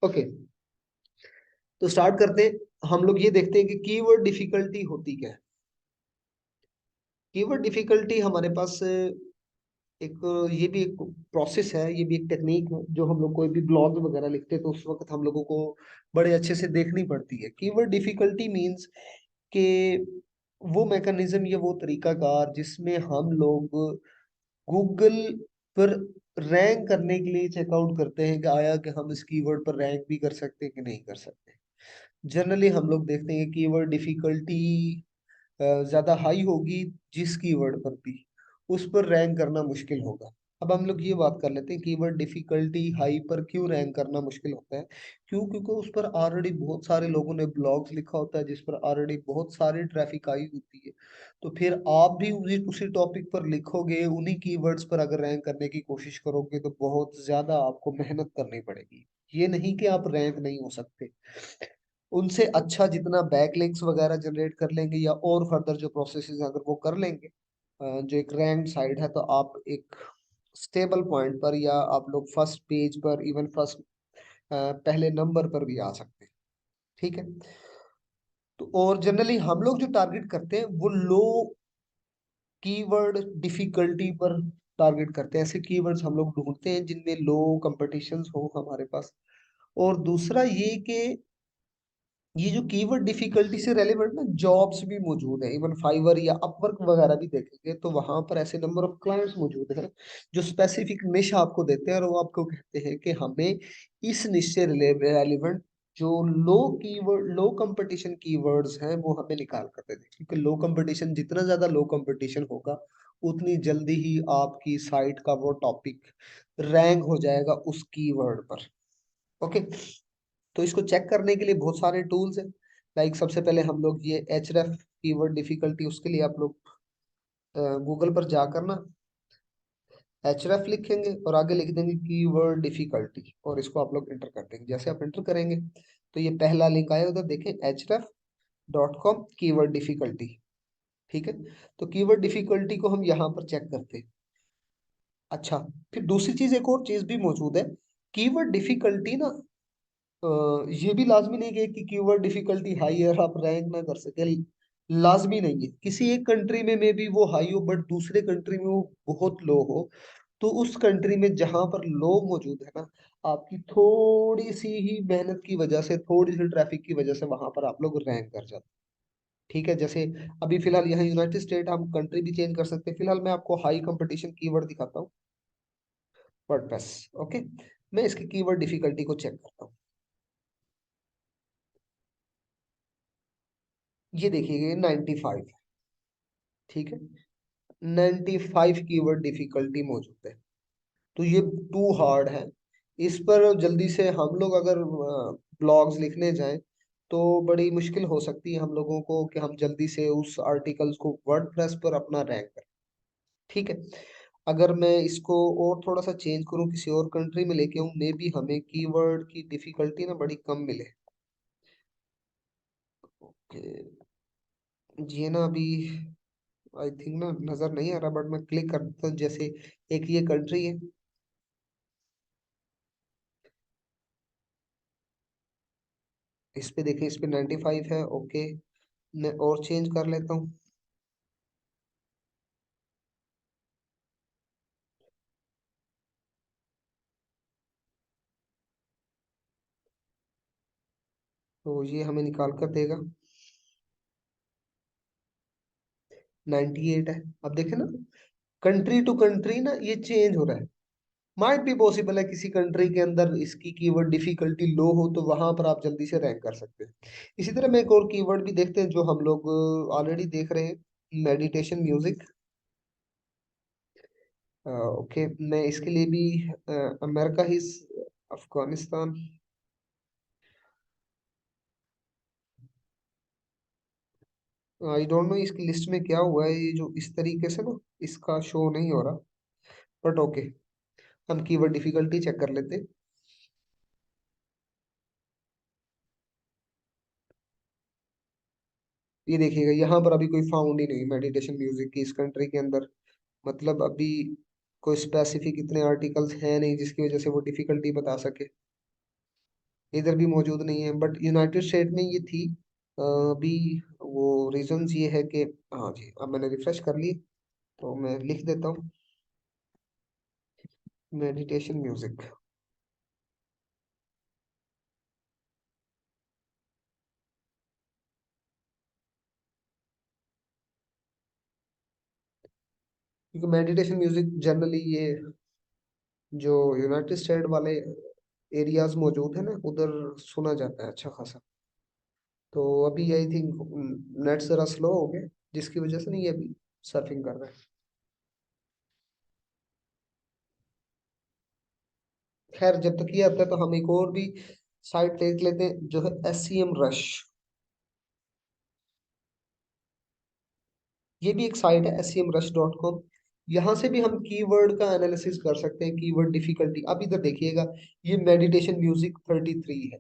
Okay, तो start करते हैं। हम लोग ये देखते हैं कि कीवर्ड डिफिकल्टी होती क्या है। कीवर्ड डिफिकल्टी हमारे पास एक ये भी एक प्रोसेस है, ये भी एक टेक्निक है। जो हम लोग कोई भी ब्लॉग वगैरह लिखते हैं तो उस वक्त हम लोगों को बड़े अच्छे से देखनी पड़ती है। कीवर्ड डिफिकल्टी मींस कि वो मैकेनिज्म या वो तरीकाकार जिसमें हम लोग गूगल पर रैंक करने के लिए चेकआउट करते हैं कि आया कि हम इस कीवर्ड पर रैंक भी कर सकते हैं कि नहीं कर सकते। जनरली हम लोग देखते हैं कीवर्ड डिफिकल्टी ज्यादा हाई होगी जिस कीवर्ड पर भी, उस पर रैंक करना मुश्किल होगा। अब हम लोग ये बात कर लेते हैं कीवर्ड डिफिकल्टी हाई पर क्यों रैंक करना मुश्किल होता है। क्यों? क्योंकि उस पर ऑलरेडी बहुत सारे लोगों ने ब्लॉग्स लिखा होता है जिस पर ऑलरेडी बहुत सारी ट्रैफिक आई होती है। तो फिर आप भी उसी उसी टॉपिक पर लिखोगे, उन्हीं कीवर्ड्स पर अगर रैंक करने की कोशिश करोगे तो बहुत ज्यादा आपको मेहनत करनी पड़ेगी। ये नहीं कि आप रैंक नहीं हो सकते। उनसे अच्छा जितना बैकलिंक्स वगैरह जनरेट कर लेंगे या और फर्दर जो प्रोसेसेस अगर वो कर लेंगे, जो एक रैंक साइड है, तो आप एक स्टेबल पॉइंट पर या आप लोग फर्स्ट पेज पर, इवन फर्स्ट पहले नंबर पर भी आ सकते हैं। ठीक है। तो और जनरली हम लोग जो टारगेट करते हैं वो लो कीवर्ड डिफिकल्टी पर टारगेट करते हैं। ऐसे कीवर्ड्स हम लोग ढूंढते हैं जिनमें लो कंपटीशन हो हमारे पास। और दूसरा ये कि ये जो कीवर्ड डिफिकल्टी से रेलेवेंट ना जॉब्स भी मौजूद है। इवन फाइवर या अपवर्क वगैरह भी देखेंगे तो वहां पर ऐसे नंबर ऑफ क्लाइंट्स मौजूद हैं जो स्पेसिफिक निश आपको देते हैं और वो आपको कहते हैं कि हमें इस निश से रेलिवेंट जो लो कंपटीशन कीवर्ड्स हैं वो हमें निकाल कर दे दें। क्योंकि लो कंपटीशन, जितना ज्यादा लो कंपटीशन होगा उतनी जल्दी ही आपकी साइट का वो टॉपिक रैंक हो जाएगा उस कीवर्ड पर। ओके। तो इसको चेक करने के लिए बहुत सारे टूल्स हैं। लाइक सबसे पहले हम लोग ये एचरेफ कीवर्ड डिफिकल्टी, उसके लिए आप लोग गूगल पर जाकर ना एचरेफ लिखेंगे और आगे लिख देंगे कीवर्ड डिफिकल्टी और इसको आप लोग एंटर कर देंगे। जैसे आप एंटर करेंगे तो ये पहला लिंक आया, उधर देखें href.com कीवर्ड डिफिकल्टी। ठीक है। तो कीवर्ड डिफिकल्टी को हम यहाँ पर चेक करते हैं। अच्छा, फिर दूसरी चीज, एक और चीज भी मौजूद है। कीवर्ड डिफिकल्टी ना ये भी लाजमी नहीं है कि कीवर्ड डिफिकल्टी हाई है और आप रैंक ना कर सके। लाजमी नहीं है। किसी एक कंट्री में भी वो हाई हो बट दूसरे कंट्री में वो बहुत लो हो, तो उस कंट्री में जहां पर लो मौजूद है ना, आपकी थोड़ी सी ही मेहनत की वजह से, थोड़ी सी ट्रैफिक की वजह से वहां पर आप लोग रैंक कर जाते हैं। ठीक है। जैसे अभी फिलहाल यहाँ यूनाइटेड स्टेट, हम कंट्री भी चेंज कर सकते हैं। फिलहाल मैं आपको हाई कंपटीशन कीवर्ड दिखाता हूँ, वर्डप्रेस। ओके। मैं इसकी कीवर्ड डिफिकल्टी को चेक करता हूँ। ये देखिए 95। ठीक है। 95 कीवर्ड डिफिकल्टी मौजूद है। तो ये टू हार्ड है। इस पर जल्दी से हम लोग अगर ब्लॉग्स लिखने जाएं तो बड़ी मुश्किल हो सकती है हम लोगों को कि हम जल्दी से उस आर्टिकल्स को वर्डप्रेस पर अपना रैंक करें। ठीक है। अगर मैं इसको और थोड़ा सा चेंज करूं, किसी और कंट्री में लेके आऊं, मे बी हमें कीवर्ड की डिफिकल्टी ना बड़ी कम मिले। ओके। ये ना अभी आई थिंक ना नजर नहीं आ रहा, बट मैं क्लिक करता हूँ। जैसे एक ये कंट्री है, इस पे देखें, इस पे 95 है। ओके, मैं और चेंज कर लेता हूँ। तो ये हमें निकाल कर देगा 98 है। अब देखें ना, कंट्री टू कंट्री ना ये चेंज हो रहा है। माइट भी पॉसिबल है किसी कंट्री के अंदर इसकी कीवर्ड डिफिकल्टी लो हो तो वहां पर आप जल्दी से रैंक कर सकते हैं। इसी तरह मैं एक और कीवर्ड भी देखते हैं जो हम लोग ऑलरेडी देख रहे हैं, मेडिटेशन म्यूजिक। ओके, मैं इसके लिए भी America he, Afghanistan. I don't know इसकी लिस्ट में क्या हुआ है, ये जो इस तरीके से ना इसका शो नहीं हो रहा। बट ओके, हम कीवर्ड डिफिकल्टी चेक कर लेते हैं। ये देखिएगा यहाँ पर अभी कोई फाउंड ही नहीं मेडिटेशन म्यूजिक की इस कंट्री के अंदर। मतलब अभी कोई स्पेसिफिक इतने आर्टिकल्स हैं नहीं जिसकी वजह से वो डिफिकल्टी बता सके। इधर भी मौजूद नहीं है, बट यूनाइटेड स्टेट में ये थी। अभी वो रीजंस ये है कि, हाँ जी, अब मैंने रिफ्रेश कर ली, तो मैं लिख देता हूँ मेडिटेशन म्यूजिक। क्योंकि मेडिटेशन म्यूजिक जनरली ये जो यूनाइटेड स्टेट वाले एरियाज मौजूद है ना, उधर सुना जाता है अच्छा खासा। तो अभी आई थिंक नेट जरा स्लो हो गया, जिसकी वजह से नहीं, ये अभी सर्फिंग कर रहा है। खैर, जब तक ये आता है तो हम एक और भी साइट देख लेते हैं, जो है SCM रश। ये भी एक साइट है, scmrush.com। यहाँ से भी हम कीवर्ड का एनालिसिस कर सकते हैं, कीवर्ड डिफिकल्टी। अब इधर देखिएगा, ये मेडिटेशन म्यूजिक 33 है।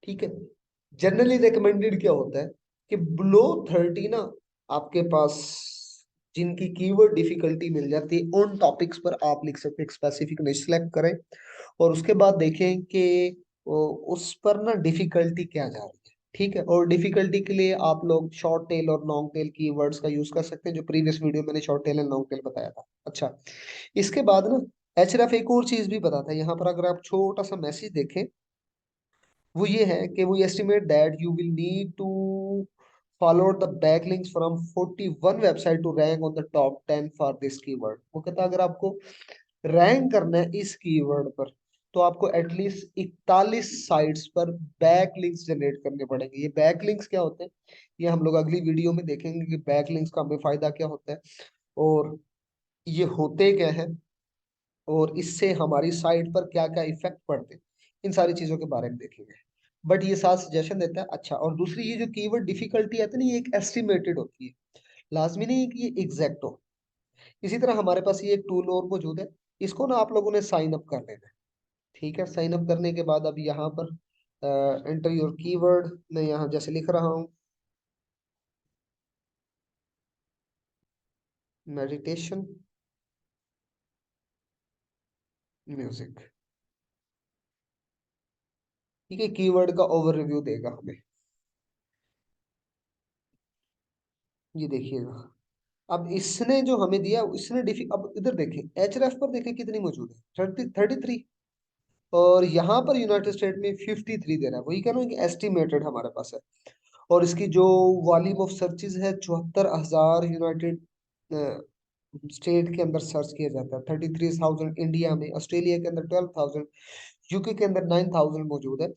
ठीक है। जनरली रिकमेंडेड क्या होता है कि बिलो 30 ना, आपके पास जिनकी कीवर्ड डिफिकल्टी मिल जाती है, उन टॉपिक्स पर आप लिख सकते हैं, स्पेसिफिक निश सेलेक्ट करें, और उसके बाद देखें कि उस पर ना डिफिकल्टी क्या जा रही है। ठीक है। और डिफिकल्टी के लिए आप लोग शॉर्ट टेल और लॉन्ग टेल कीवर्ड्स का यूज कर सकते हैं, जो प्रीवियस वीडियो मैंने short tail and long tail बताया था। अच्छा, इसके बाद ना एचरएफ एक और चीज भी बताता है यहाँ पर, अगर आप छोटा सा मैसेज देखें, वो ये है कि वो estimate that you will need to follow the backlinks from 41 website to rank on the top 10 for this keyword. वो कहता है अगर आपको रैंक करना है इस कीवर्ड पर, तो आपको एटलीस्ट 41 साइट्स पर बैक लिंक्स जनरेट करने पड़ेंगे। ये बैक लिंक्स क्या होते हैं, ये हम लोग अगली वीडियो में देखेंगे कि बैक लिंक्स का हमें फायदा क्या होता है, और ये होते क्या है, और इससे हमारी साइट पर क्या क्या इफेक्ट पड़ते हैं, इन सारी चीजों के बारे में देखेंगे। बट ये साथ सजेशन देता है। अच्छा, और दूसरी ये जो कीवर्ड डिफिकल्टी आती है ना, ये एक एस्टिमेटेड होती है, लाजमी नहीं है कि ये एग्जैक्ट हो। इसी तरह हमारे पास ये एक टूल और मौजूद है, इसको ना आप लोगों ने साइन अप कर लेना है। ठीक है। साइन अप करने के बाद अब यहाँ पर एंटर योर कीवर्ड, मैं यहाँ जैसे लिख रहा हूँ मेडिटेशन म्यूजिक। ठीक है, कीवर्ड का ओवर रिव्यू देगा हमें, ये देखिएगा। अब इसने जो हमें दिया, इसने अब इधर देखें, एचआरएफ पर देखें कितनी मौजूद है, 33। और यहाँ पर यूनाइटेड स्टेट में 53 दे रहा है। वही कह रहा हूँ कि एस्टिमेटेड हमारे पास है। और इसकी जो वॉल्यूम ऑफ सर्चेज है, 74,000 यूनाइटेड स्टेट के अंदर सर्च किया जाता है, 33,000 इंडिया में, ऑस्ट्रेलिया के अंदर 12,000, यूके के अंदर 9,000 मौजूद है।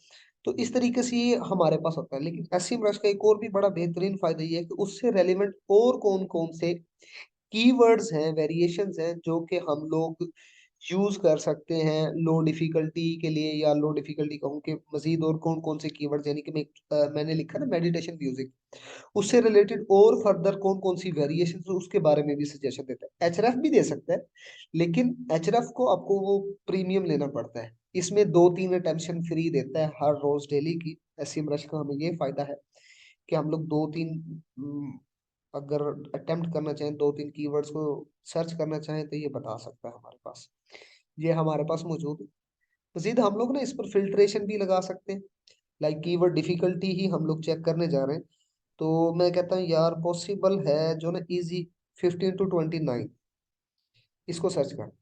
तो इस तरीके से ये हमारे पास होता है। लेकिन एसईएम रश का एक और भी बड़ा बेहतरीन फायदा ये है कि उससे रेलिवेंट और कौन कौन से कीवर्ड्स हैं, वेरिएशंस हैं, जो कि हम लोग यूज कर सकते हैं लो डिफिकल्टी के लिए, या लो डिफिकल्टी कहूँ कि मजीद और कौन कौन से कीवर्ड्स, यानी कि मैंने लिखा ना मेडिटेशन म्यूजिक, उससे रिलेटेड और फर्दर कौन कौन सी वेरिएशन, उसके बारे में भी सजेशन देता है। एचरएफ भी दे सकता है, लेकिन एचरएफ को आपको वो प्रीमियम लेना पड़ता है। इसमें 2-3 अटेंशन फ्री देता है हर रोज डेली की। एसईएम रश का हमें ये फायदा है कि हम लोग 2-3 अगर अटेम्प्ट करना चाहें, 2-3 कीवर्ड्स को सर्च करना चाहें, तो ये बता सकता है हमारे पास, ये हमारे पास मौजूद है। मजीद हम लोग ना इस पर फिल्ट्रेशन भी लगा सकते हैं, लाइक कीवर्ड डिफिकल्टी ही हम लोग चेक करने जा रहे हैं, तो मैं कहता हूँ यार पॉसिबल है जो ना इजी 15 to 29, इसको सर्च कर।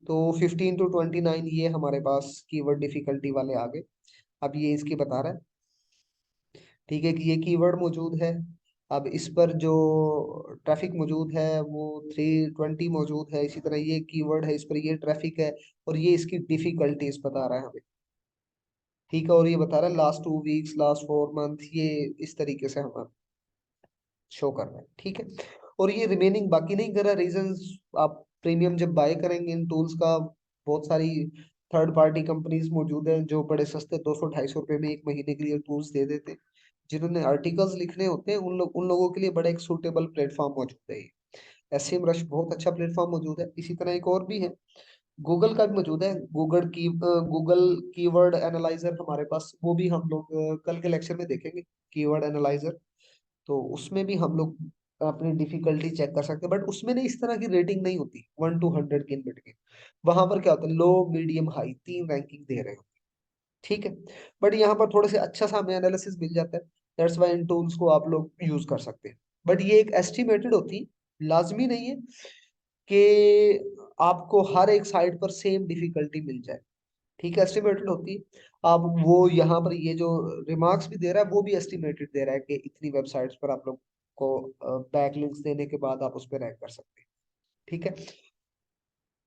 तो 15 to 29 ये हमारे पास कीवर्ड डिफिकल्टी वाले आ गए। अब ये इसकी बता रहा है, ठीक है, कि ये कीवर्ड मौजूद है। अब इस पर जो ट्रैफिक मौजूद है वो 320 मौजूद है। इसी तरह ये कीवर्ड है, इस पर ये ट्रैफिक है, और ये इसकी डिफिकल्टीज बता रहा है हमें। ठीक है। और ये बता रहा है लास्ट 2 वीक्स, लास्ट 4 मंथ, ये इस तरीके से हमें शो कर रहा है। ठीक है। और ये रिमेनिंग बाकी नहीं कर रहा रीजंस। आप प्रीमियम जब बाय करेंगे इन टूल्स का, बहुत सारी थर्ड पार्टी कंपनीज मौजूद हैं जो बड़े सस्ते 200-250 रुपए में एक महीने के लिए टूल्स दे देते हैं। जिन्होंने आर्टिकल्स लिखने होते हैं, उन लोगों के लिए बड़ा एक सूटेबल प्लेटफॉर्म मौजूद है। एसएम रश बहुत अच्छा प्लेटफॉर्म मौजूद है। इसी तरह एक और भी है, गूगल का भी मौजूद है, गूगल कीवर्ड एनालाइजर हमारे पास, वो भी हम लोग कल के लेक्चर में देखेंगे, कीवर्ड एनालाइजर। तो उसमें भी हम लोग अपनी डिफिकल्टी चेक कर सकते हैं, बट उसमें ना इस तरह की रेटिंग नहीं होती 1 to 100 के इन बिटवीन। वहां पर क्या होता है, लो मीडियम हाई 3 रैंकिंग दे रहे हो। ठीक है। बट यहाँ पर थोड़े से अच्छा सा हमें एनालिसिस मिल जाता है, दैट्स वाई इन टूल्स को आप लोग यूज कर सकते हैं। बट ये एक एस्टिमेटेड होती, लाजमी नहीं है कि आपको हर एक साइट पर सेम डिफिकल्टी मिल जाए। ठीक है, एस्टिमेटेड होती है। आप वो यहाँ पर ये जो रिमार्क्स भी दे रहा है वो भी एस्टिमेटेड दे रहा है कि इतनी वेबसाइट्स पर आप लोग को बैकलिंक्स देने के बाद आप उस पर रैंक कर सकते हैं। ठीक है।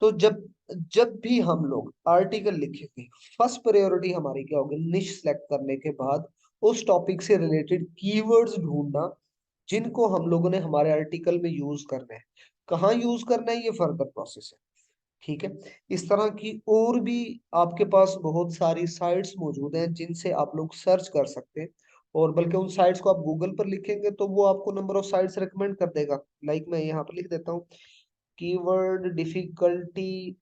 तो जब जब भी हम लोग आर्टिकल लिखेंगे, फर्स्ट प्रायोरिटी हमारी क्या होगी, निश सेलेक्ट करने के बाद उस टॉपिक से रिलेटेड कीवर्ड्स ढूंढना, जिनको हम लोगों ने हमारे आर्टिकल में यूज करना है। कहाँ यूज करना है, ये फर्दर प्रोसेस है। ठीक है। इस तरह की और भी आपके पास बहुत सारी साइट्स मौजूद हैं जिनसे आप लोग सर्च कर सकते हैं। और बल्कि उन साइट्स को आप गूगल पर लिखेंगे तो वो आपको नंबर ऑफ साइट्स रिकमेंड कर देगा। लाइक मैं यहाँ पर लिख देता हूँ, कीवर्ड डिफिकल्टी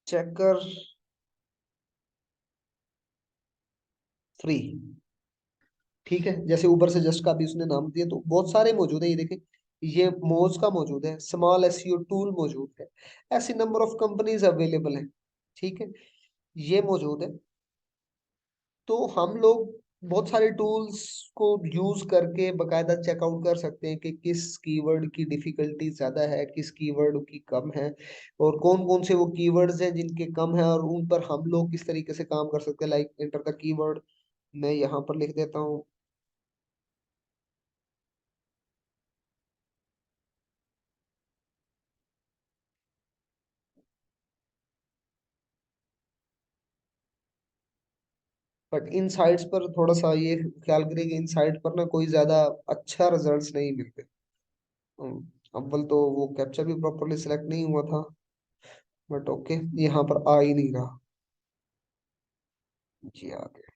चेकर फ्री। ठीक है, जैसे ऊपर से जस्ट का भी उसने नाम दिया, तो बहुत सारे मौजूद है। ये देखें, ये मोज का मौजूद है, स्मॉल एसईओ टूल मौजूद है, ऐसी नंबर ऑफ कंपनीज अवेलेबल हैं। ठीक है, ये मौजूद है। तो हम लोग बहुत सारे टूल्स को यूज करके बकायदा चेकआउट कर सकते हैं कि किस कीवर्ड की डिफिकल्टी ज्यादा है, किस कीवर्ड की कम है, और कौन कौन से वो कीवर्ड्स हैं जिनके कम है और उन पर हम लोग किस तरीके से काम कर सकते हैं। लाइक एंटर द कीवर्ड, मैं यहाँ पर लिख देता हूँ। बट इन साइट्स पर थोड़ा सा ये ख्याल करिए कि इन साइट पर ना कोई ज्यादा अच्छा रिजल्ट्स नहीं मिलते। अव्वल तो वो कैप्चा भी प्रॉपरली सिलेक्ट नहीं हुआ था। बट ओके, यहाँ पर आ ही नहीं रहा। जी आ गया।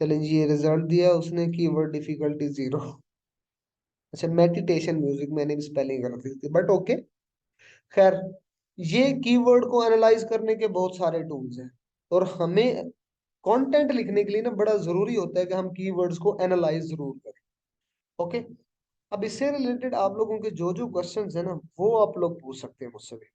चलिए जी, ये रिजल्ट दिया उसने, कीवर्ड डिफिकल्टी 0। अच्छा, मेडिटेशन म्यूजिक, मैंने भी स्पेलिंग गलत लिख दी, बट ओके। खैर, ये कीवर्ड को एनालाइज करने के बहुत सारे टूल्स हैं, और हमें कंटेंट लिखने के लिए ना बड़ा जरूरी होता है कि हम कीवर्ड्स को एनालाइज जरूर करें। ओके। अब इससे रिलेटेड आप लोगों के जो जो क्वेश्चंस है ना, वो आप लोग पूछ सकते हैं मुझसे भी।